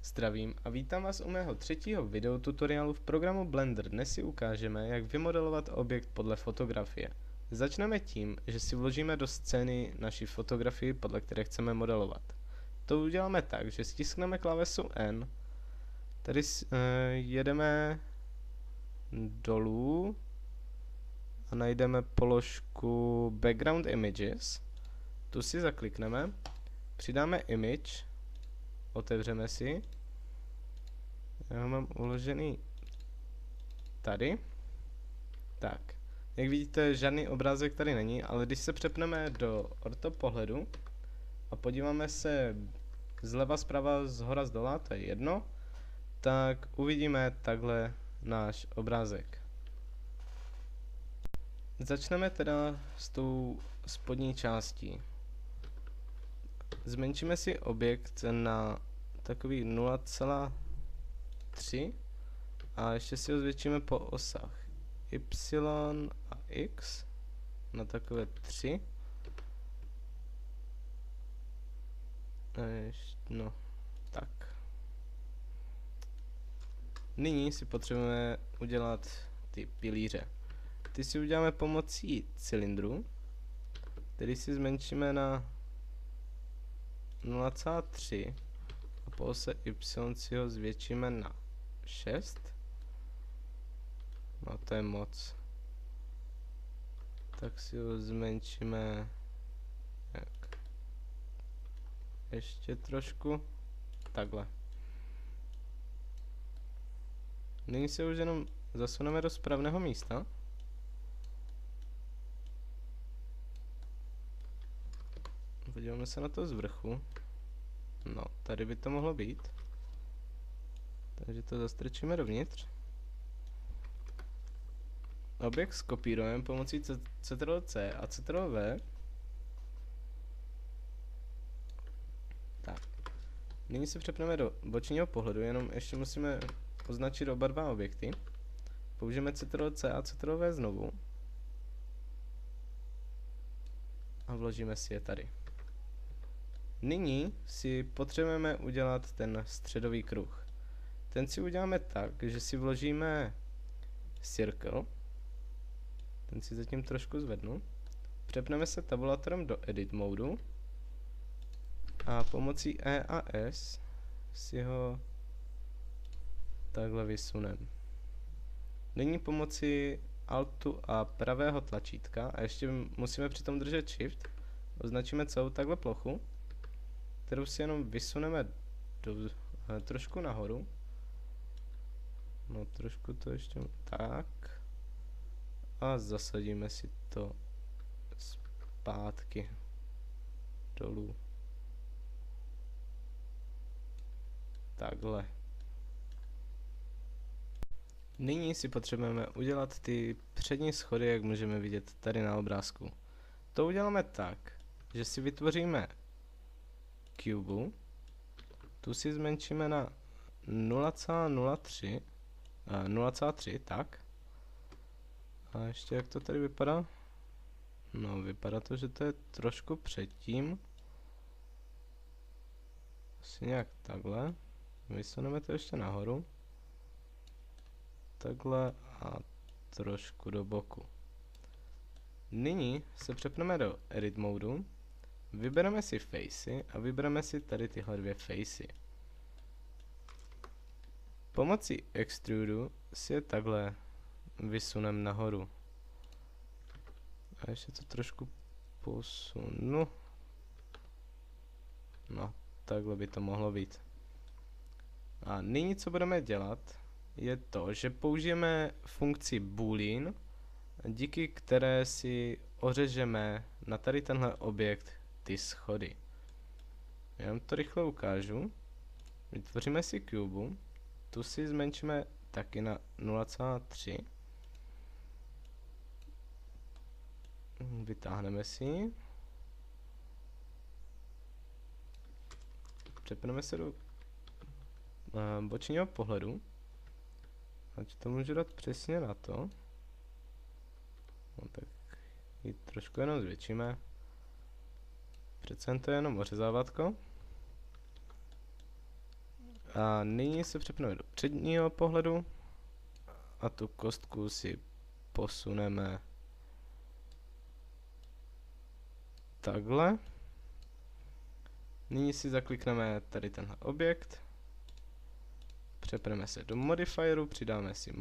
Zdravím a vítám vás u mého třetího videotutoriálu v programu Blender. Dnes si ukážeme, jak vymodelovat objekt podle fotografie. Začneme tím, že si vložíme do scény naši fotografii, podle které chceme modelovat. To uděláme tak, že stiskneme klávesu N, tady jedeme dolů a najdeme položku Background Images. Tu si zaklikneme, přidáme Image, otevřeme si. Já ho mám uložený tady. Tak, jak vidíte, žádný obrázek tady není, ale když se přepneme do ortopohledu a podíváme se zleva, zprava, zhora, zdola, to je jedno, tak uvidíme takhle náš obrázek. Začneme teda s tou spodní částí. Zmenšíme si objekt na takový 0,3 a ještě si ho zvětšíme po osách Y a X na takové 3. No, tak. Nyní si potřebujeme udělat ty pilíře. Ty si uděláme pomocí cylindru, který si zmenšíme na 0,3 a po ose Y si ho zvětšíme na 6. No to je moc. Tak si ho zmenšíme jak? Ještě trošku. Takhle. Nyní se už jenom zasuneme do správného místa. Podíváme se na to z vrchu. No, tady by to mohlo být. Takže to zastrčíme dovnitř. Objekt skopírujeme pomocí Ctrl+C a Ctrl+V. Tak. Nyní se přepneme do bočního pohledu, jenom ještě musíme označit oba dva objekty. Použijeme Ctrl+C a Ctrl+V znovu. A vložíme si je tady. Nyní si potřebujeme udělat ten středový kruh. Ten si uděláme tak, že si vložíme circle. Ten si zatím trošku zvednu. Přepneme se tabulátorem do edit modu. A pomocí E a S si ho takhle vysuneme. Nyní pomocí Altu a pravého tlačítka, a ještě musíme přitom držet Shift, označíme celou takhle plochu, kterou si jenom vysuneme trošku nahoru. No trošku to ještě tak. A zasadíme si to zpátky dolů. Takhle. Nyní si potřebujeme udělat ty přední schody, jak můžeme vidět tady na obrázku. To uděláme tak, že si vytvoříme cubu, tu si zmenšíme na 0,03, 0,3, tak. A ještě jak to tady vypadá? No, vypadá to, že to je trošku předtím. Asi nějak takhle. Vysuneme to ještě nahoru. Takhle a trošku do boku. Nyní se přepneme do edit modu. Vybereme si facey a vybereme si tady tyhle dvě facey. Pomocí extrudu si je takhle vysunem nahoru. A ještě to trošku posunu. No, takhle by to mohlo být. A nyní, co budeme dělat, je to, že použijeme funkci boolean, díky které si ořežeme na tady tenhle objekt ty schody. Já vám to rychle ukážu. Vytvoříme si cubu, tu si zmenšíme taky na 0,3. Vytáhneme si. Přepneme se do bočního pohledu. Ať to můžu dát přesně na to. No tak ji trošku jenom zvětšíme. Přece jen to je jenom ořezávátko. A nyní se přepneme do předního pohledu a tu kostku si posuneme takhle. Nyní si zaklikneme tady tenhle objekt, přepneme se do modifieru, přidáme si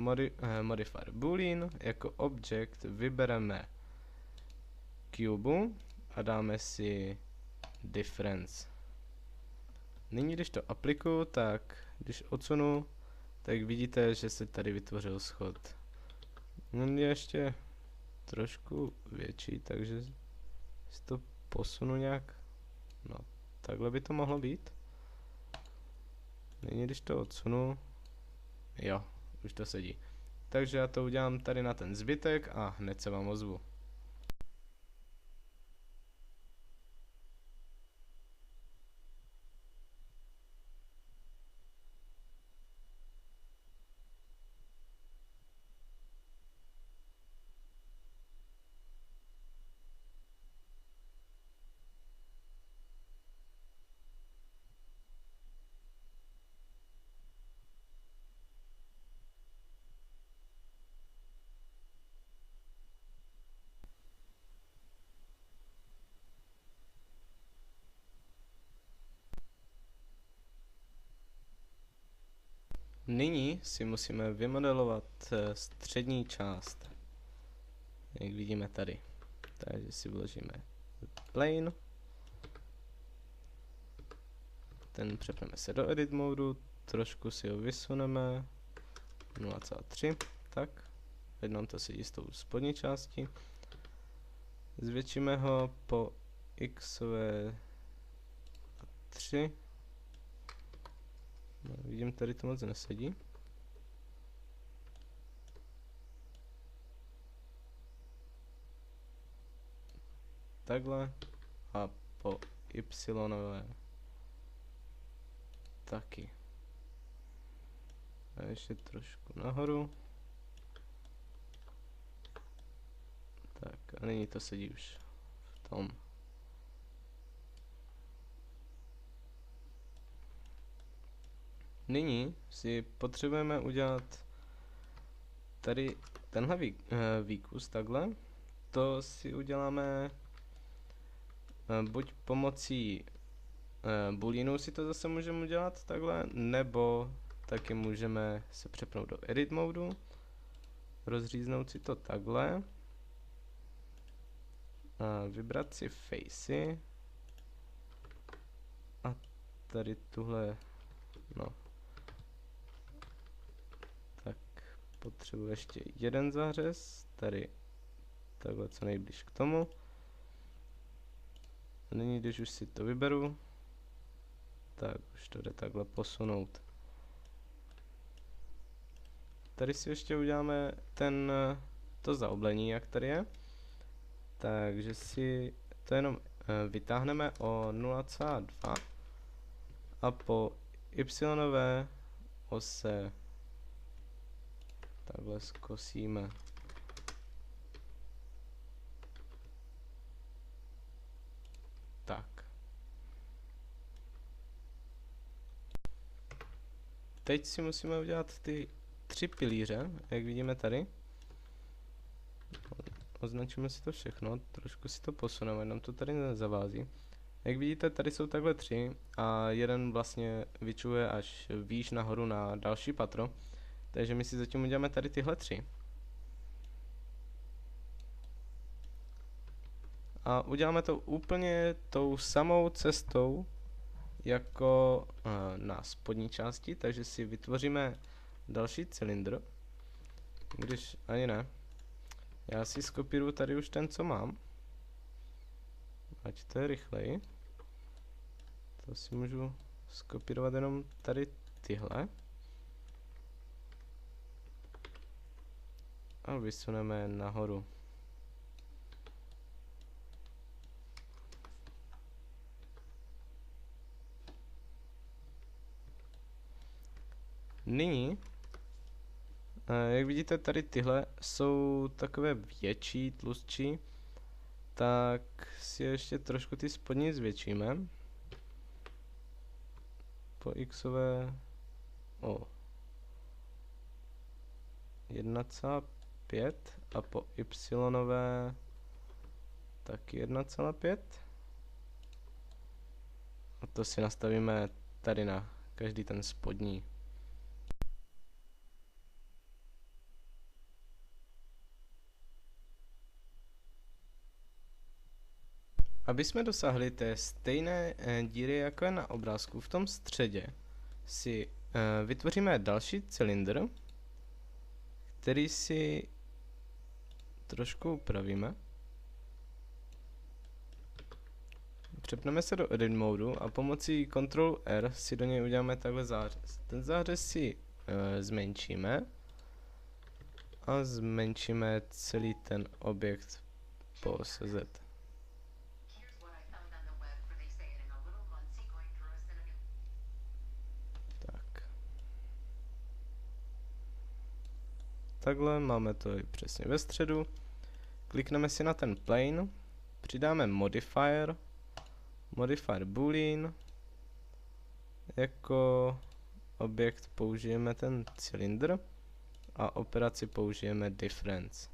modifier boolean, jako object vybereme cube a dáme si difference. Nyní, když to aplikuju, tak když odsunu, tak vidíte, že se tady vytvořil schod. On je ještě trošku větší, takže si to posunu nějak. No, takhle by to mohlo být. Nyní, když to odsunu, jo, už to sedí. Takže já to udělám tady na ten zbytek a hned se vám ozvu. Nyní si musíme vymodelovat střední část, jak vidíme tady. Takže si vložíme plane, ten přepneme se do edit modu, trošku si ho vysuneme, 0,3, tak, teď nám to sedí s tou spodní částí. Zvětšíme ho po xové 3. No, vidím, tady to moc nesedí. Takhle. A po y taky. A ještě trošku nahoru. Tak a nyní to sedí už v tom. Nyní si potřebujeme udělat tady tenhle výkus takhle. To si uděláme buď pomocí booleanu si to zase můžeme udělat takhle, nebo taky můžeme se přepnout do edit modu, rozříznout si to takhle, vybrat si facey a tady tuhle, no, tak potřebuji ještě jeden zářez, tady takhle co nejblíž k tomu. A nyní, když už si to vyberu, tak už to jde takhle posunout. Tady si ještě uděláme to zaoblení, jak tady je. Takže si to jenom vytáhneme o 0,2 a po y ose takhle zkosíme. Tak. Teď si musíme udělat ty 3 pilíře, jak vidíme tady. Označíme si to všechno, trošku si to posuneme, nám to tady nezavází. Jak vidíte, tady jsou takhle 3 a jeden vlastně vyčuje až výš nahoru na další patro. Takže my si zatím uděláme tady tyhle 3. A uděláme to úplně tou samou cestou, jako na spodní části, takže si vytvoříme další cylindr, když ani ne. Já si skopíruju tady už ten, co mám, ať to je rychleji. To si můžu skopírovat jenom tady tyhle. A vysuneme nahoru. Nyní, jak vidíte, tady tyhle jsou takové větší, tlustší, tak si ještě trošku ty spodní zvětšíme. Po xové o 1,5 a po y taky 1,5. A to si nastavíme tady na každý ten spodní. Aby jsme dosáhli té stejné díry, jako je na obrázku, v tom středě si vytvoříme další cylindr, který si trošku upravíme. Přepneme se do Edit modu a pomocí Ctrl R si do něj uděláme takhle zářez. Ten zářez si zmenšíme a zmenšíme celý ten objekt po ose Z. Takhle máme to i přesně ve středu. Klikneme si na ten plane, přidáme modifier boolean, jako objekt použijeme ten cylindr a operaci použijeme difference.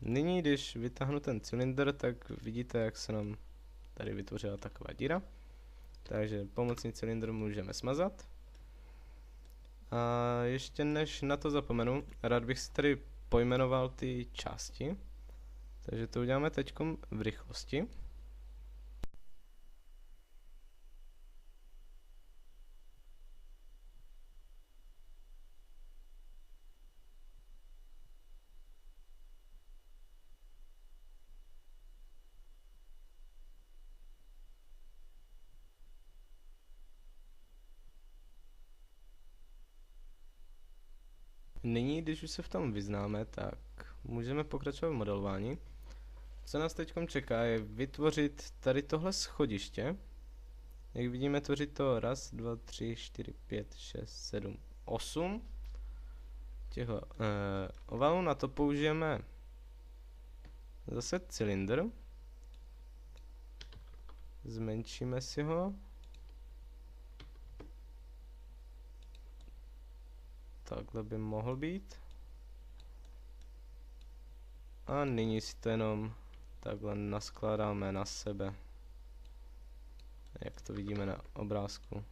Nyní, když vytáhnu ten cylindr, tak vidíte, jak se nám tady vytvořila taková díra. Takže pomocný cylindr můžeme smazat. A ještě než na to zapomenu, rád bych si tady pojmenoval ty části. Takže to uděláme teď v rychlosti. Nyní, když už se v tom vyznáme, tak můžeme pokračovat v modelování. Co nás teď čeká, je vytvořit tady tohle schodiště. Jak vidíme, tvoří to 1, 2, 3, 4, 5, 6, 7, 8 těchto ovalů. Na to použijeme zase cylindr. Zmenšíme si ho. Takhle by mohl být. A nyní si to jenom takhle naskládáme na sebe, jak to vidíme na obrázku.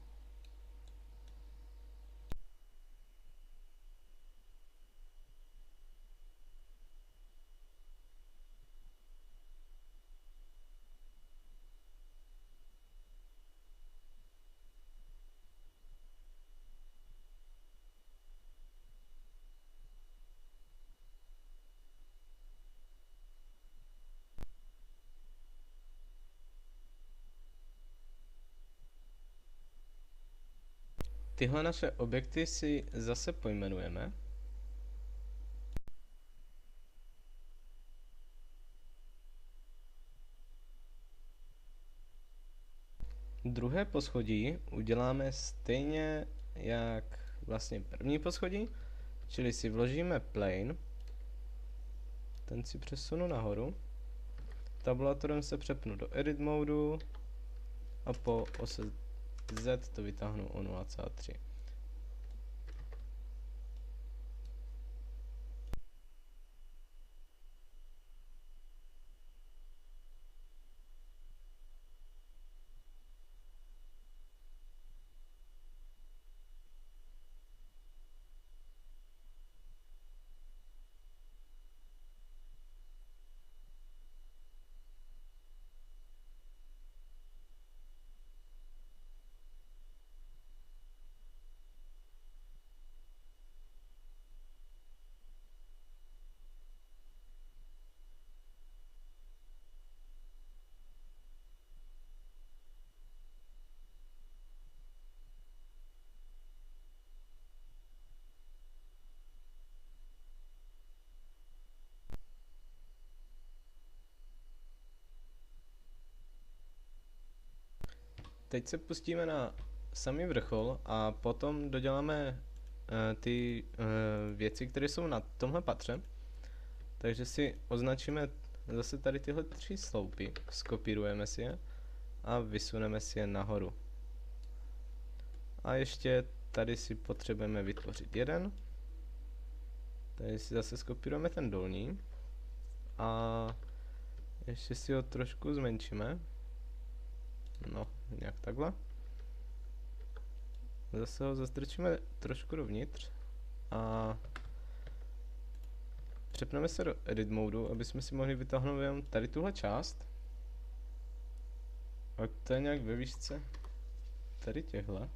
Tyhle naše objekty si zase pojmenujeme. Druhé poschodí uděláme stejně jak vlastně první poschodí, čili si vložíme plane, ten si přesunu nahoru, tabulatorem se přepnu do edit modu a po ose Z to vytáhnu o 0,3. Teď se pustíme na samý vrchol a potom doděláme ty věci, které jsou na tomhle patře. Takže si označíme zase tady tyhle 3 sloupy, skopírujeme si je a vysuneme si je nahoru. A ještě tady si potřebujeme vytvořit jeden. Tady si zase skopírujeme ten dolní. A ještě si ho trošku zmenšíme. No, nějak takhle. Zase ho zastrčíme trošku dovnitř. A přepneme se do edit modu, aby jsme si mohli vytáhnout jenom tady tuhle část. A to je nějak ve výšce tady těhle.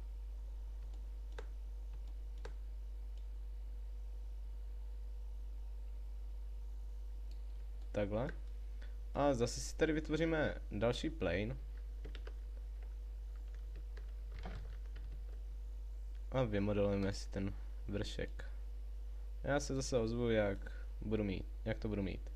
Takhle. A zase si tady vytvoříme další plane. A vymodelujeme si ten vršek. Já se zase ozvu, jak to budu mít.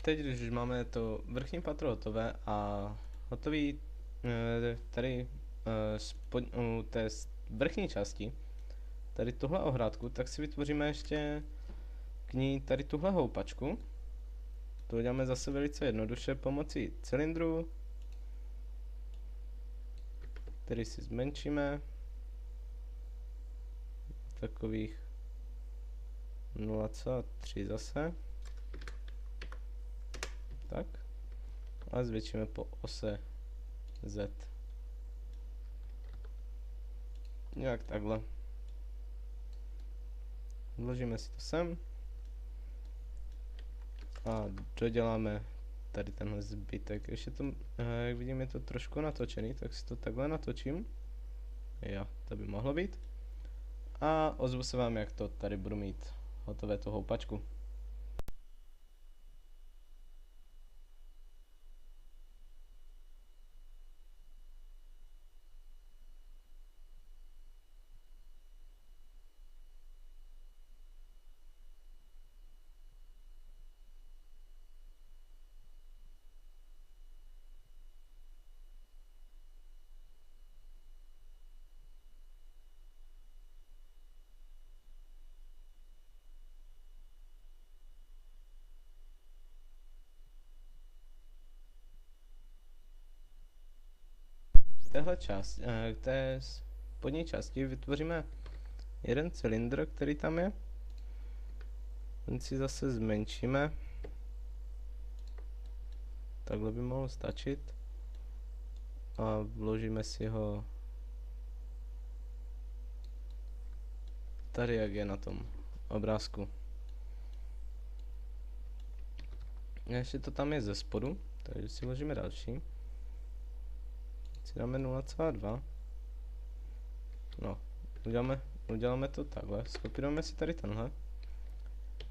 Teď, když už máme to vrchní patro hotové a hotový tady u té vrchní části, tady tuhle ohrádku, tak si vytvoříme ještě k ní tady tuhle houpačku. To uděláme zase velice jednoduše pomocí cylindru, který si zmenšíme. Takových 0,3 zase. Tak. A zvětšíme po ose Z. Nějak takhle. Vložíme si to sem. A doděláme tady tenhle zbytek. Ještě to, jak vidím, je to trošku natočený, tak si to takhle natočím. Jo, to by mohlo být. A ozvu se vám, jak to tady budu mít hotové tu houpačku. Téhle části, k té spodní části vytvoříme jeden cylindr, který tam je. Ten si zase zmenšíme. Takhle by mohlo stačit. A vložíme si ho tady, jak je na tom obrázku. A ještě to tam je ze spodu, takže si vložíme další. Si dáme 0,2. No, uděláme to takhle. Skopírujeme si tady tenhle.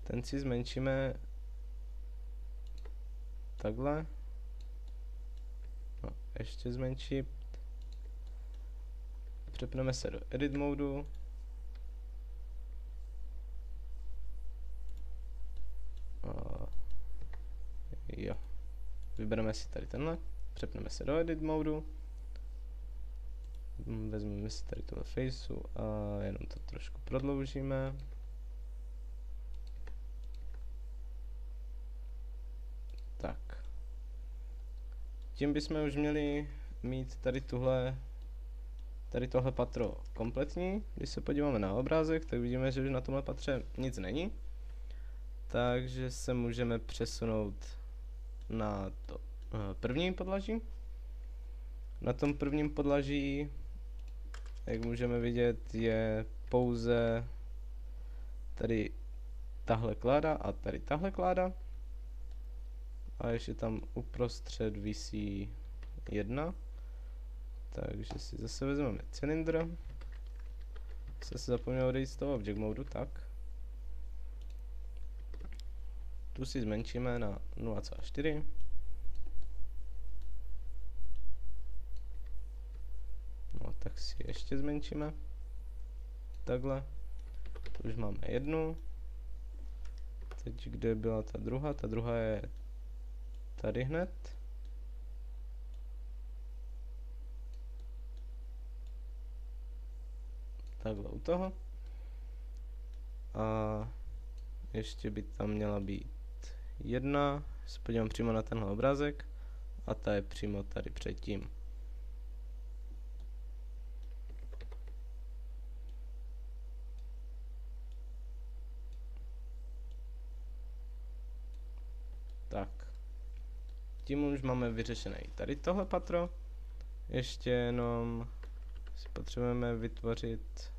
Ten si zmenšíme takhle. No, ještě zmenšit. Přepneme se do edit modu. Jo. Vybereme si tady tenhle. Přepneme se do edit modu. Vezmeme si tady tohle faceu a jenom to trošku prodloužíme. Tak. Tím bychom už měli mít tady tohle patro kompletní. Když se podíváme na obrázek, tak vidíme, že už na tomhle patře nic není. Takže se můžeme přesunout na to první podlaží. Na tom prvním podlaží, jak můžeme vidět, je pouze tady tahle kláda a tady tahle kláda. A ještě tam uprostřed visí jedna. Takže si zase vezmeme cylindr. Se zapomněl odejít z toho object modu, tak. Tu si zmenšíme na 0,4. No tak si ještě zmenšíme. Takhle. Tu už máme jednu. Teď kde byla ta druhá? Ta druhá je tady hned. Takhle u toho. A ještě by tam měla být jedna. Se podívám přímo na tenhle obrázek. A ta je přímo tady předtím. Tak. Tím už máme vyřešené tady tohle patro. Ještě jenom si potřebujeme vytvořit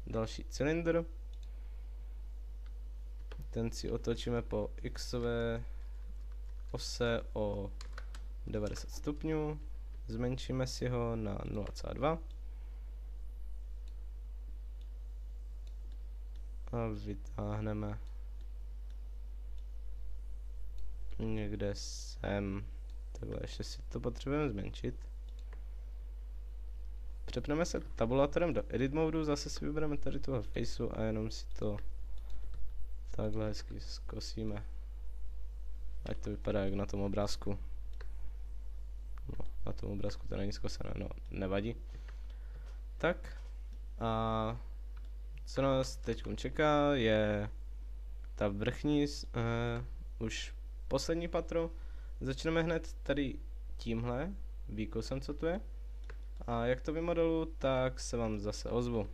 další cylindr. Ten si otočíme po xové ose o 90 stupňů. Zmenšíme si ho na 0,2. A vytáhneme někde sem. Takhle ještě si to potřebujeme zmenšit. Přepneme se tabulátorem do edit modu, zase si vybereme tady tuhle faceu a jenom si to takhle hezky zkosíme. Ať to vypadá jak na tom obrázku. No, na tom obrázku to není zkosené, no, nevadí. Tak. A co nás teď čeká je ta vrchní, už poslední patro. Začneme hned tady tímhle výkosem, co tu je. A jak to vymodelu, tak se vám zase ozvu.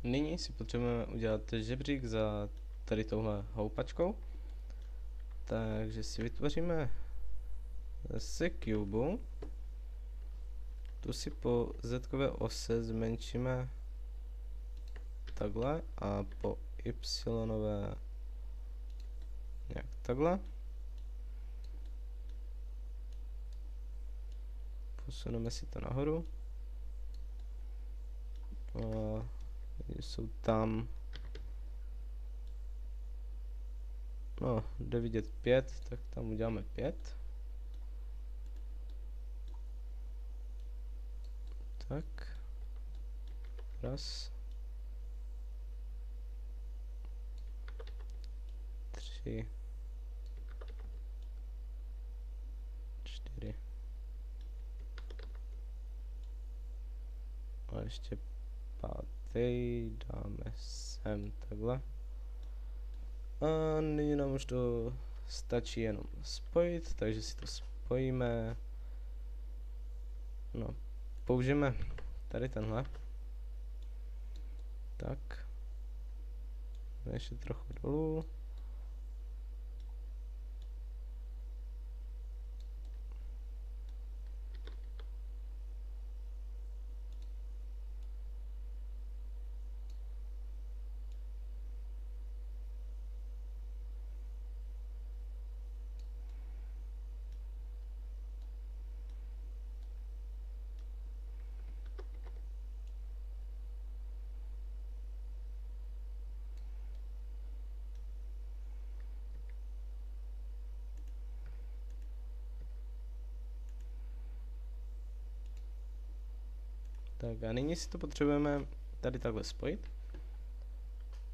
Nyní si potřebujeme udělat žebřík za tady touhle houpačkou. Takže si vytvoříme z cubu. Tu si po z-kové ose zmenšíme takhle a po y-nové nějak takhle. Posuneme si to nahoru. A jsou tam, no, jde vidět 5, tak tam uděláme 5. Tak. Raz. 3. 4. A ještě 5. dáme sem takhle. A nyní nám už to stačí jenom spojit, takže si to spojíme. No, použijeme tady tenhle. Tak. Ještě trochu dolů. Tak a nyní si to potřebujeme tady takhle spojit.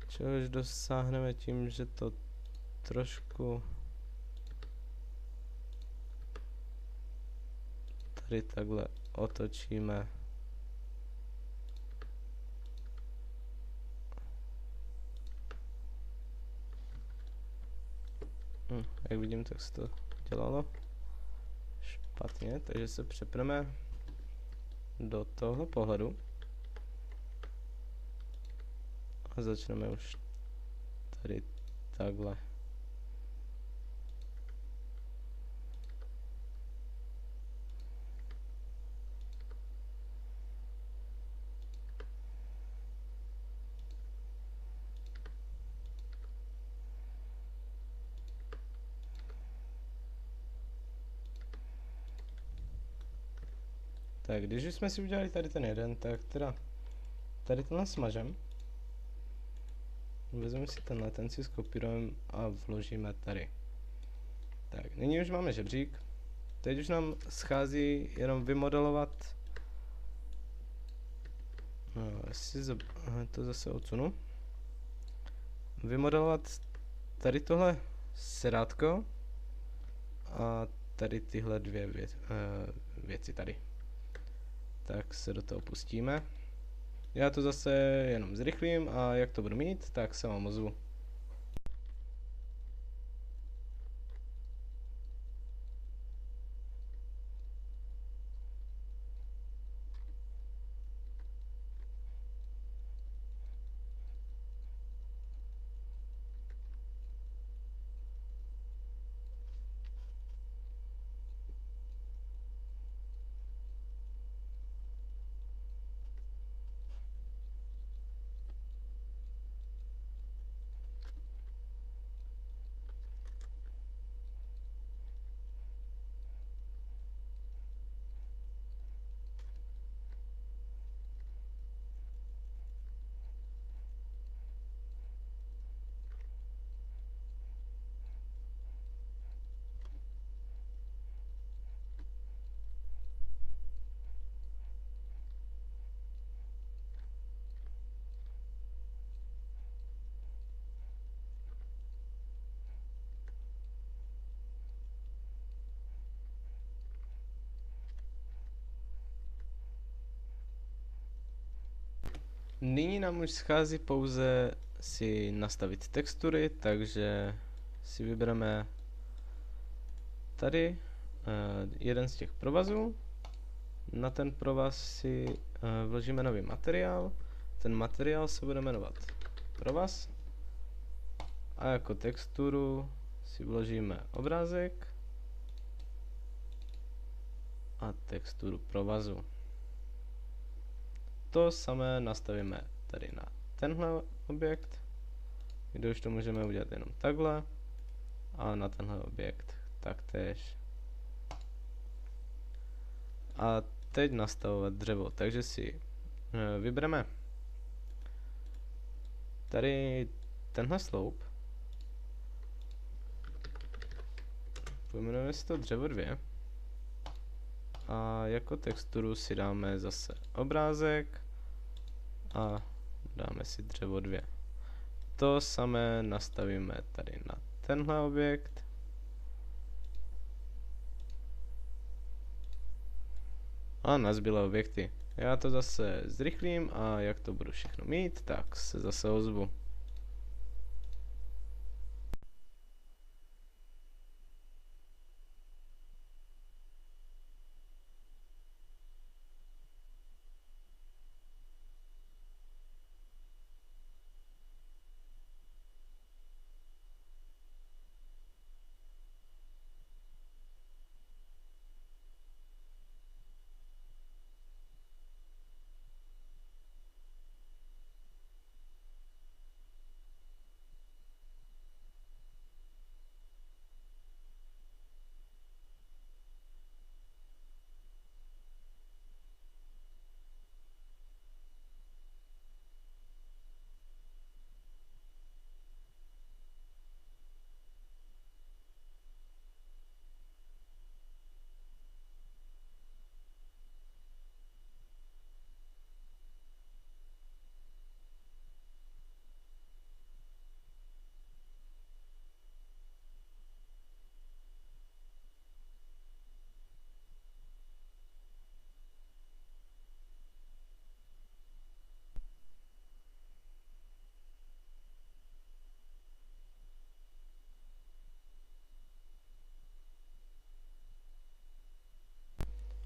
Čehož dosáhneme tím, že to trošku tady takhle otočíme. Jak vidím, tak se to dělalo špatně, takže se přepneme do tohle pohledu a začneme už tady takhle. Tak, když už jsme si udělali tady ten jeden, tak teda tady tenhle smažem. Vezmeme si tenhle, ten si skopírujeme a vložíme tady. Tak, nyní už máme žebřík. Teď už nám schází jenom vymodelovat. No, to zase odsunu. Vymodelovat tady tohle sedátko a tady tyhle dvě věci tady. Tak se do toho pustíme. Já to zase jenom zrychlím a jak to budu mít, tak se vám ozvu. Nyní nám už schází pouze si nastavit textury, takže si vybereme tady jeden z těch provazů. Na ten provaz si vložíme nový materiál. Ten materiál se bude jmenovat provaz. A jako texturu si vložíme obrázek a texturu provazu. To samé nastavíme tady na tenhle objekt, kde už to můžeme udělat jenom takhle, a na tenhle objekt taktéž. A teď nastavovat dřevo, takže si vybereme tady tenhle sloup, pojmenujeme si to dřevo 2 a jako texturu si dáme zase obrázek a dáme si dřevo 2. To samé nastavíme tady na tenhle objekt. A na zbylé objekty. Já to zase zrychlím a jak to budu všechno mít, tak se zase ozvu.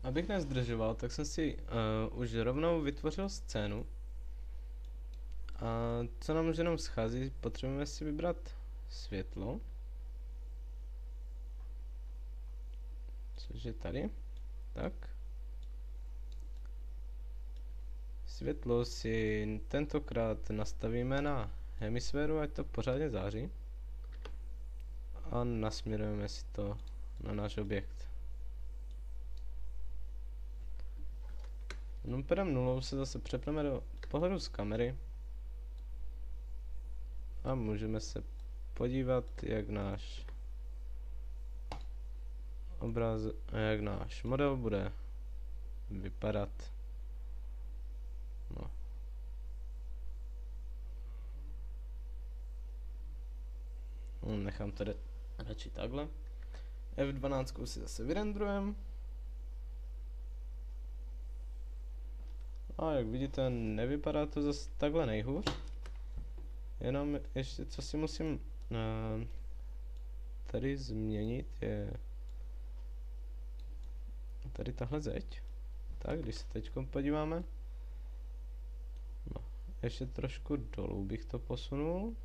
Abych nezdržoval, tak jsem si už rovnou vytvořil scénu. A co nám už jenom schází, potřebujeme si vybrat světlo. Což je tady. Tak. Světlo si tentokrát nastavíme na hemisféru, ať to pořádně září. A nasměrujeme si to na náš objekt. Numperem 0 se zase přepneme do pohledu z kamery a můžeme se podívat, jak náš jak náš model bude vypadat. No. Nechám to radši takhle. F12 si zase vyrendrujeme. A jak vidíte, nevypadá to zase takhle nejhůř. Jenom ještě co si musím tady změnit je tady tahle zeď. Tak, když se teď podíváme. No, ještě trošku dolů bych to posunul.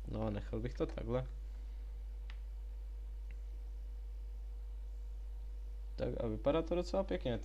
No, nechal bych to takhle. Tak a vypadá to docela pěkně.